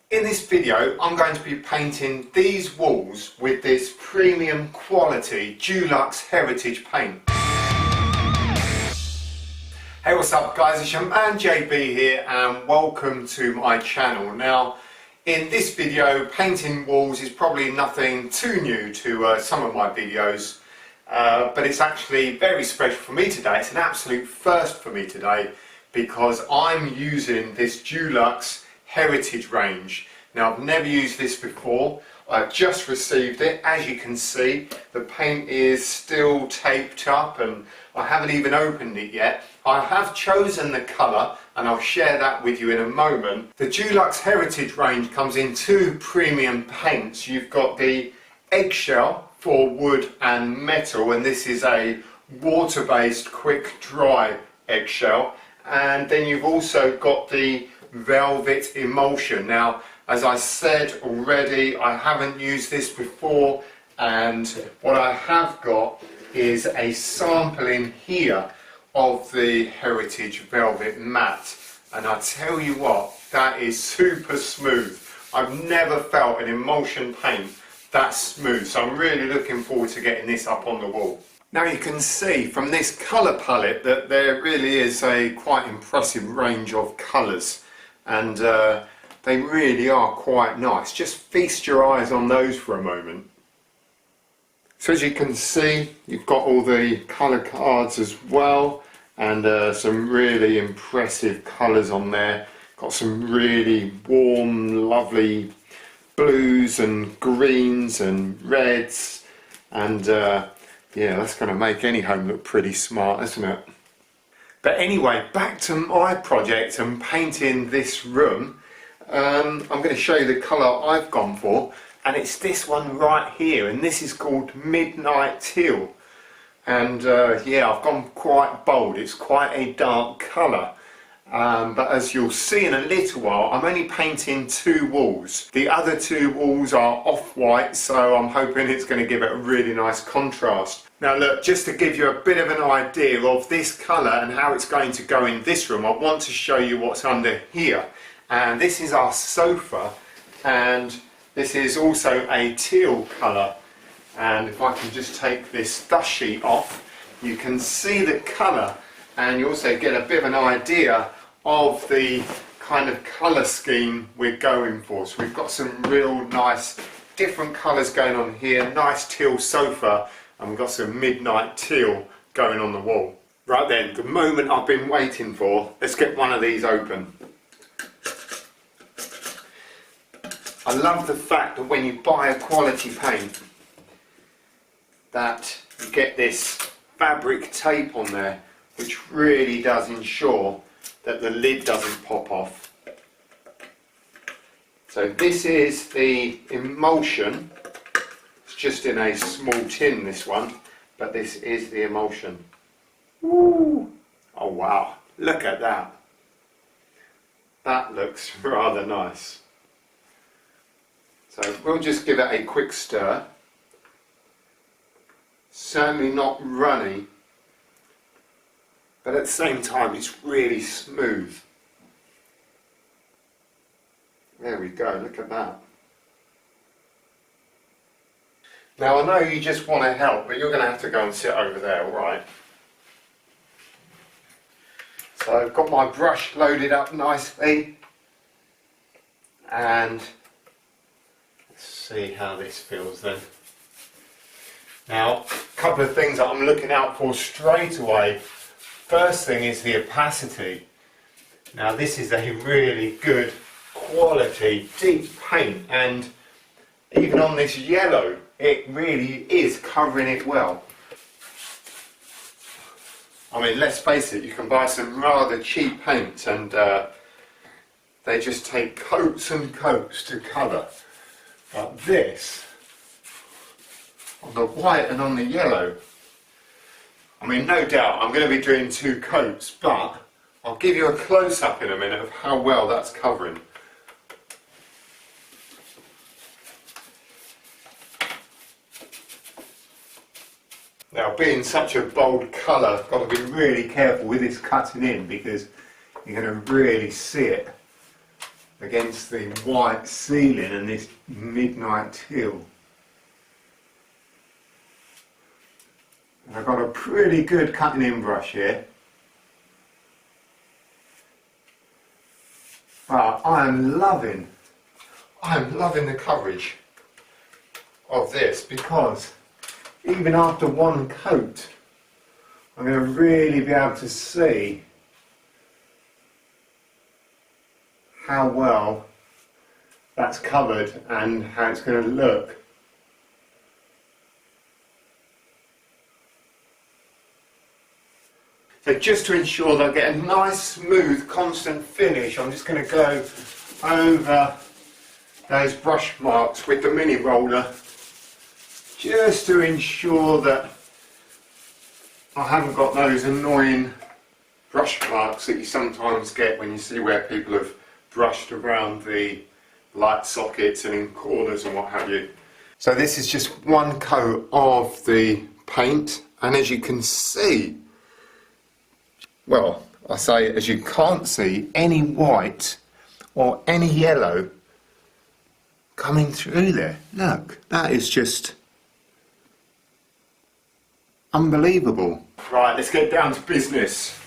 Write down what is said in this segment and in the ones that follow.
In this video I'm going to be painting these walls with this premium quality Dulux Heritage paint. Hey, what's up guys, it's your man JB here and welcome to my channel. Now in this video, painting walls is probably nothing too new to some of my videos, but it's actually very special for me today. It's an absolute first for me today because I'm using this Dulux Heritage Range. Now I've never used this before, I've just received it. As you can see, the paint is still taped up and I haven't even opened it yet. I have chosen the colour and I'll share that with you in a moment. The Dulux Heritage Range comes in two premium paints. You've got the Eggshell for wood and metal, and this is a water-based quick dry eggshell, and then you've also got the velvet emulsion. Now as I said already, I haven't used this before, and what I have got is a sample in here of the Heritage Velvet Matte, and I tell you what, that is super smooth. I've never felt an emulsion paint that smooth, so I'm really looking forward to getting this up on the wall. Now you can see from this colour palette that there really is a quite impressive range of colours, and they really are quite nice. Just feast your eyes on those for a moment. So as you can see, you've got all the colour cards as well, and some really impressive colours on there. Got some really warm, lovely blues and greens and reds, and yeah, that's going to make any home look pretty smart, isn't it? But anyway, back to my project and painting this room. I'm going to show you the colour I've gone for, and it's this one right here, and this is called Midnight Teal. And yeah, I've gone quite bold. It's quite a dark colour, but as you'll see in a little while, I'm only painting two walls. The other two walls are off-white, so I'm hoping it's going to give it a really nice contrast. Now look, just to give you a bit of an idea of this colour and how it's going to go in this room, I want to show you what's under here. And this is our sofa, and this is also a teal colour. And if I can just take this dust sheet off, you can see the colour, and you also get a bit of an idea of the kind of colour scheme we're going for. So we've got some real nice different colours going on here, nice teal sofa, and we've got some midnight teal going on the wall. Right then, the moment I've been waiting for, let's get one of these open. I love the fact that when you buy a quality paint that you get this fabric tape on there, which really does ensure that the lid doesn't pop off. So this is the emulsion. It's just in a small tin, this one, but this is the emulsion. Woo! Oh wow, look at that. That looks rather nice. So we'll just give it a quick stir. Certainly not runny, but at the same time it's really smooth. There we go, look at that. Now I know you just want to help, but you're going to have to go and sit over there, alright? So I've got my brush loaded up nicely, and let's see how this feels then. Now, a couple of things that I'm looking out for straight away. First thing is the opacity. Now this is a really good quality deep paint, and even on this yellow it really is covering it well. I mean, let's face it, you can buy some rather cheap paints and they just take coats and coats to colour. But this, on the white and on the yellow, I mean, no doubt I'm going to be doing two coats, but I'll give you a close-up in a minute of how well that's covering. Now, being such a bold colour, I've got to be really careful with this cutting in because you're going to really see it. against the white ceiling and this midnight teal. And I've got a pretty good cutting in brush here. But I'm loving the coverage of this, because even after one coat I'm going to really be able to see how well that's covered and how it's going to look. So just to ensure that I get a nice, smooth, constant finish, I'm just going to go over those brush marks with the mini roller, just to ensure that I haven't got those annoying brush marks that you sometimes get when you see where people have brushed around the light sockets and in corners and what have you. So this is just one coat of the paint, and as you can see, well, I say as you can't see any white or any yellow coming through there. Look, that is just unbelievable. Right, let's get down to business.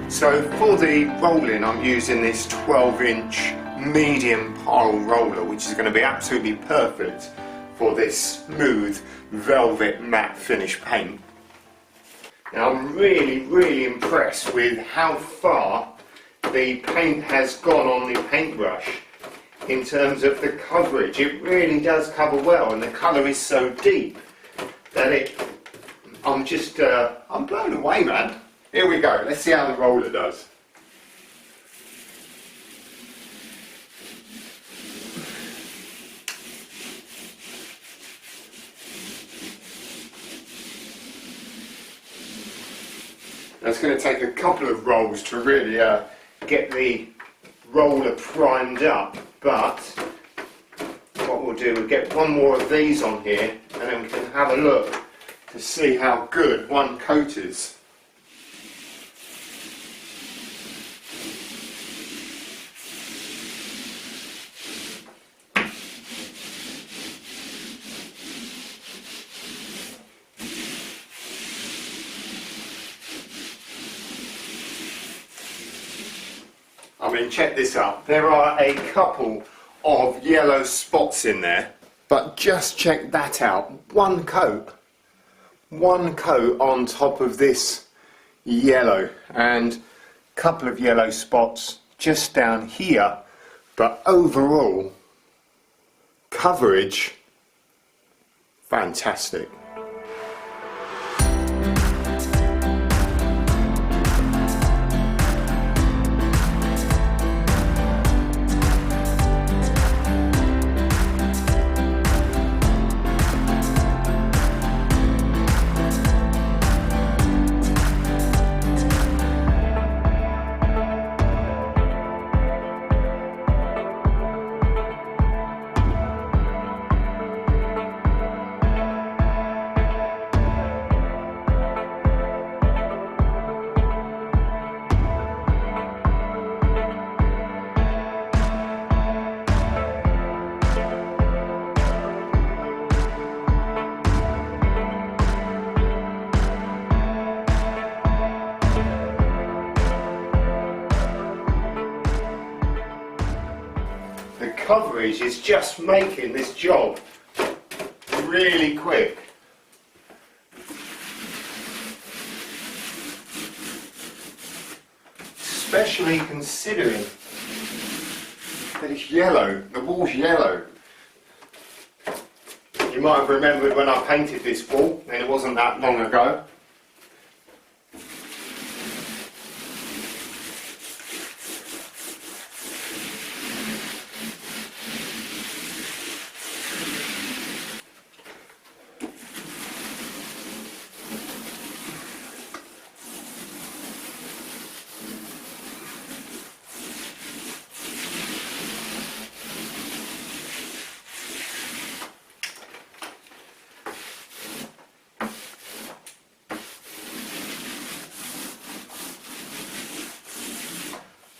So for the rolling, I'm using this 12-inch medium pile roller, which is going to be absolutely perfect for this smooth velvet matte finish paint. Now I'm really impressed with how far the paint has gone on the paintbrush in terms of the coverage. It really does cover well, and the colour is so deep that I'm blown away, man. Here we go, let's see how the roller does. Now it's going to take a couple of rolls to really get the roller primed up, but what we'll do, we'll get one more of these on here and then we can have a look to see how good one coat is. I mean, check this out. There are a couple of yellow spots in there, but just check that out. One coat on top of this yellow, and a couple of yellow spots just down here, but overall coverage fantastic. The coverage is just making this job really quick. Especially considering that it's yellow, the wall's yellow. You might have remembered when I painted this wall, and it wasn't that long ago.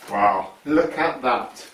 Wow, look at that.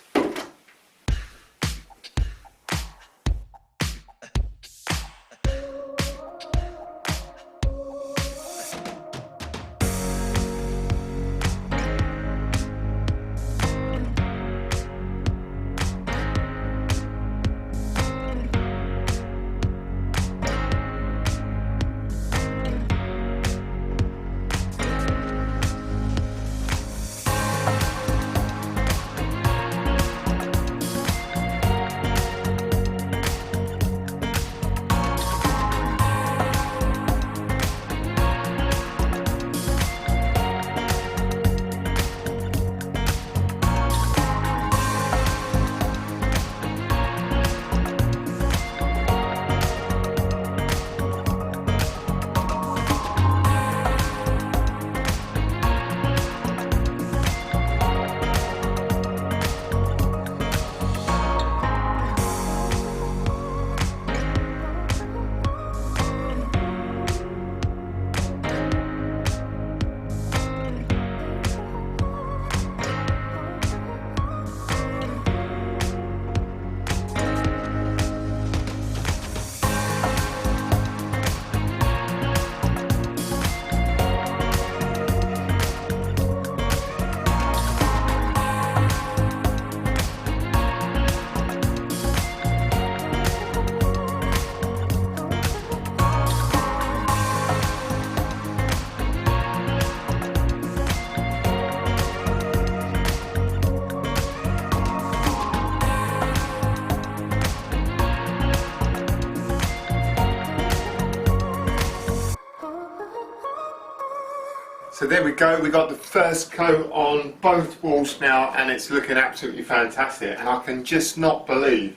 So there we go, we got the first coat on both walls now, and it's looking absolutely fantastic, and I can just not believe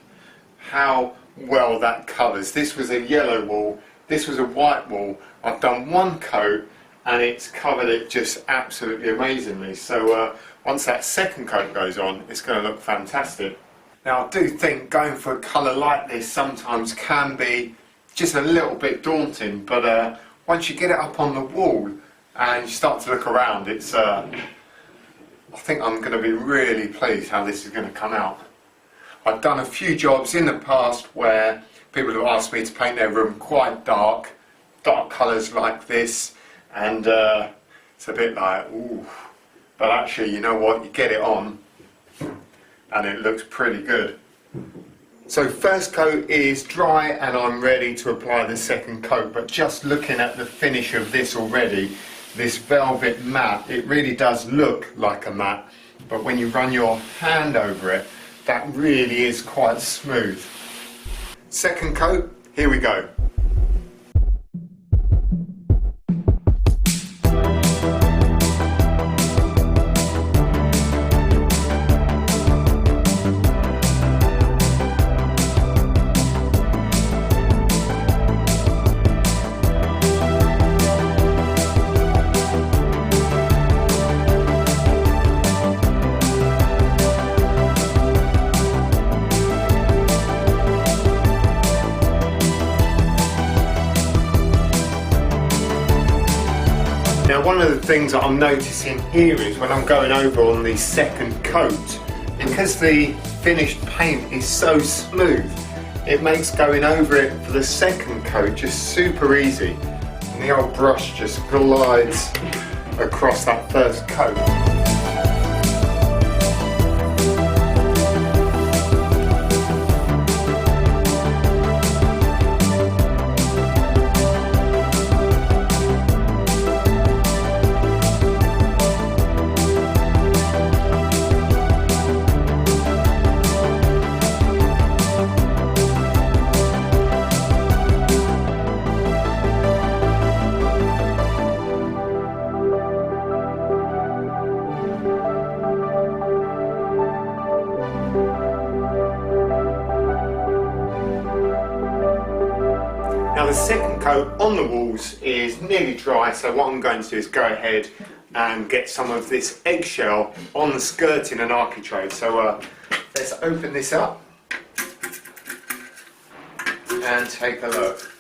how well that covers. This was a yellow wall, this was a white wall. I've done one coat and it's covered it just absolutely amazingly. So once that second coat goes on, it's going to look fantastic. Now I do think going for a colour like this sometimes can be just a little bit daunting, but once you get it up on the wall and you start to look around, it's I think I'm going to be really pleased how this is going to come out. I've done a few jobs in the past where people have asked me to paint their room quite dark colours like this, and it's a bit like, ooh, but actually, you know what, you get it on and it looks pretty good. So first coat is dry and I'm ready to apply the second coat, but just looking at the finish of this already, this velvet matte, it really does look like a matte, but when you run your hand over it, that really is quite smooth. Second coat, here we go. Now one of the things that I'm noticing here is when I'm going over on the second coat, because the finished paint is so smooth, it makes going over it for the second coat just super easy. And the old brush just glides across that first coat. Now the second coat on the walls is nearly dry, so what I'm going to do is go ahead and get some of this eggshell on the skirting and architrave. So let's open this up and take a look.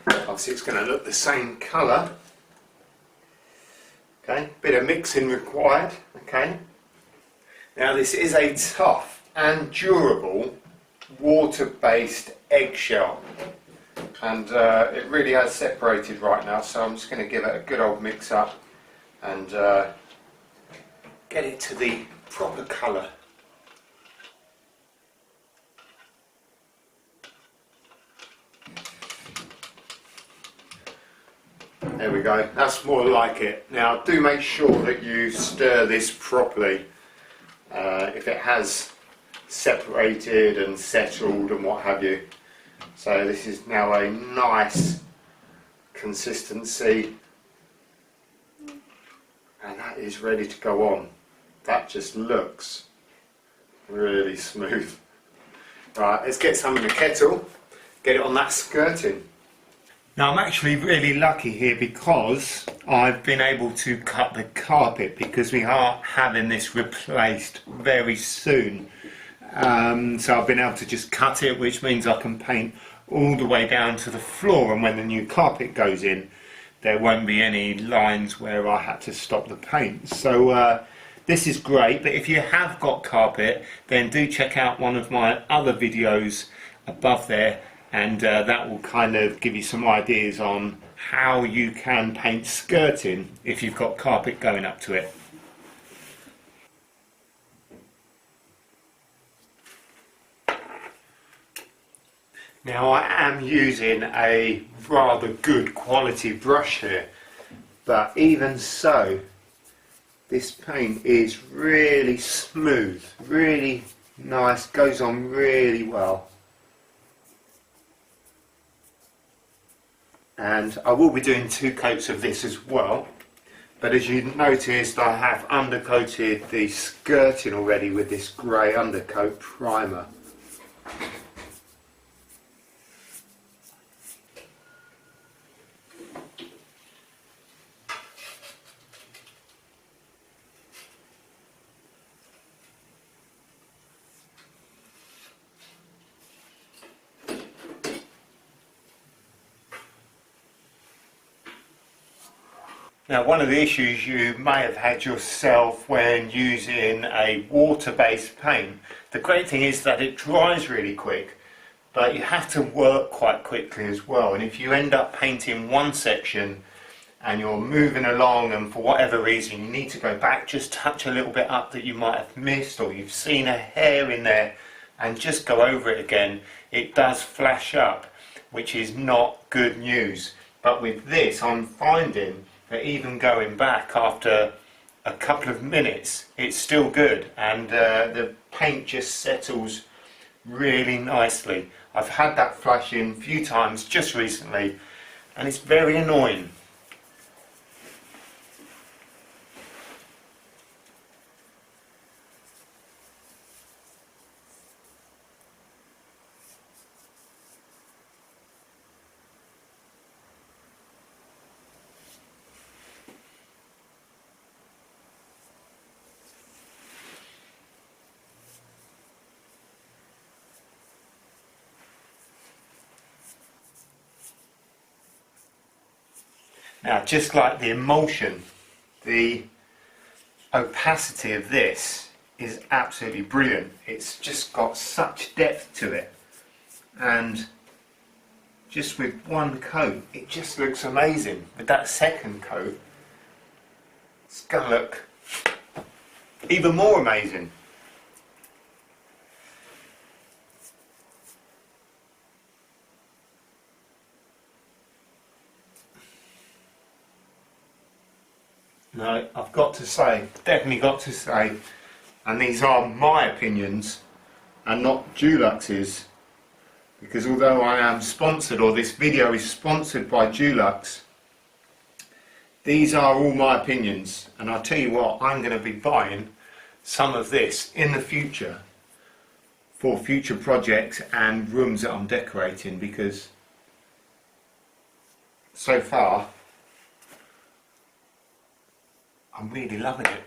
Obviously it's going to look the same colour. Okay, bit of mixing required. Okay. Now this is a tough and durable water-based eggshell, and it really has separated right now, so I'm just going to give it a good old mix up and get it to the proper colour. There we go, that's more like it. Now do make sure that you stir this properly. If it has separated and settled and what have you. So this is now a nice consistency, and that is ready to go on. That just looks really smooth. Right, let's get some in the kettle, get it on that skirting. Now I'm actually really lucky here because I've been able to cut the carpet, because we are having this replaced very soon. So I've been able to just cut it, which means I can paint all the way down to the floor, and when the new carpet goes in there won't be any lines where I had to stop the paint. So this is great, but if you have got carpet, then do check out one of my other videos above there, and that will kind of give you some ideas on how you can paint skirting if you've got carpet going up to it. Now I am using a rather good quality brush here, but even so this paint is really smooth, really nice, goes on really well. And I will be doing 2 coats of this as well, but as you noticed I have undercoated the skirting already with this grey undercoat primer. Now one of the issues you may have had yourself when using a water-based paint, the great thing is that it dries really quick, but you have to work quite quickly as well, and if you end up painting one section and you're moving along and for whatever reason you need to go back, just touch a little bit up that you might have missed, or you've seen a hair in there, and just go over it again, it does flash up, which is not good news. But with this, I'm finding that even going back after a couple of minutes, it's still good, and the paint just settles really nicely. I've had that flash in a few times just recently, and it's very annoying. Now, just like the emulsion, the opacity of this is absolutely brilliant. It's just got such depth to it, and just with one coat it just looks amazing. With that second coat, it's going to look even more amazing. No, I've got to say, definitely got to say, and these are my opinions and not Dulux's, because although I am sponsored, or this video is sponsored by Dulux, these are all my opinions, and I'll tell you what, I'm going to be buying some of this in the future for future projects and rooms that I'm decorating, because so far I'm really loving it.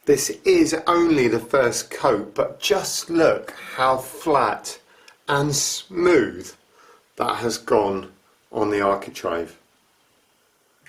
This is only the first coat, but just look how flat and smooth that has gone on the architrave.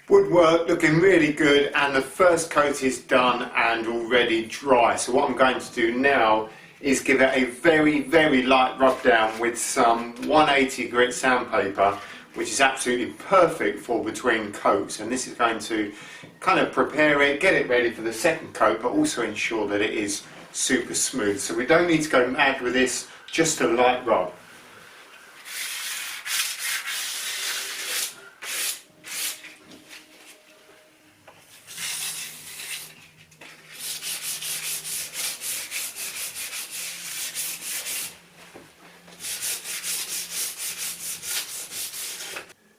Woodwork looking really good, and the first coat is done and already dry. So what I'm going to do now is give it a very, very light rub down with some 180 grit sandpaper, which is absolutely perfect for between coats. And this is going to kind of prepare it, get it ready for the second coat, but also ensure that it is super smooth. So we don't need to go mad with this, just a light rub.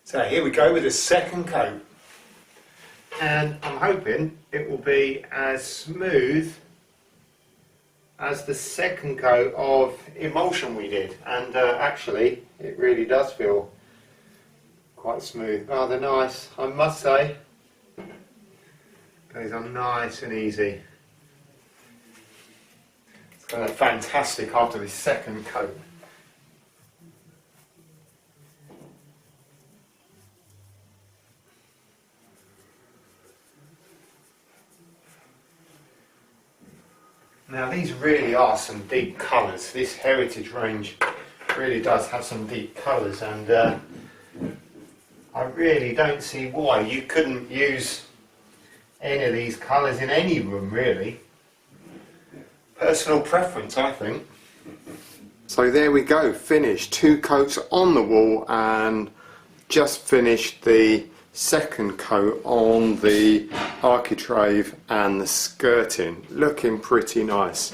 So here we go with the second coat, and I'm hoping it will be as smooth as the second coat of emulsion we did, and actually it really does feel quite smooth, rather nice, I must say. Goes on nice and easy. It's going to look fantastic after this second coat. Now these really are some deep colours. This Heritage Range really does have some deep colours, and I really don't see why you couldn't use any of these colours in any room, really. Personal preference, I think. So there we go, finished. 2 coats on the wall, and just finished the second coat on the architrave and the skirting, looking pretty nice.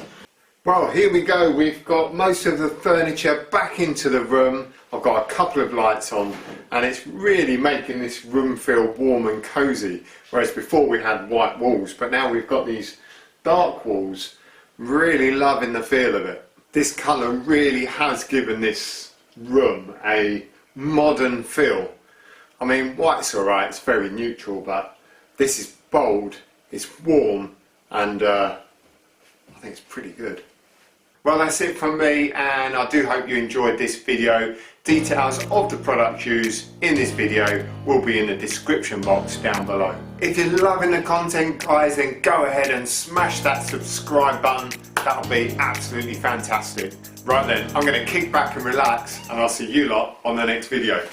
Well, here we go, we've got most of the furniture back into the room. I've got a couple of lights on, and it's really making this room feel warm and cosy, whereas before we had white walls, but now we've got these dark walls. Really loving the feel of it. This colour really has given this room a modern feel. I mean, white's alright, it's very neutral, but this is bold, it's warm, and I think it's pretty good. Well, that's it from me, and I do hope you enjoyed this video. Details of the product used in this video will be in the description box down below. If you're loving the content, guys, then go ahead and smash that subscribe button. That'll be absolutely fantastic. Right then, I'm going to kick back and relax, and I'll see you lot on the next video.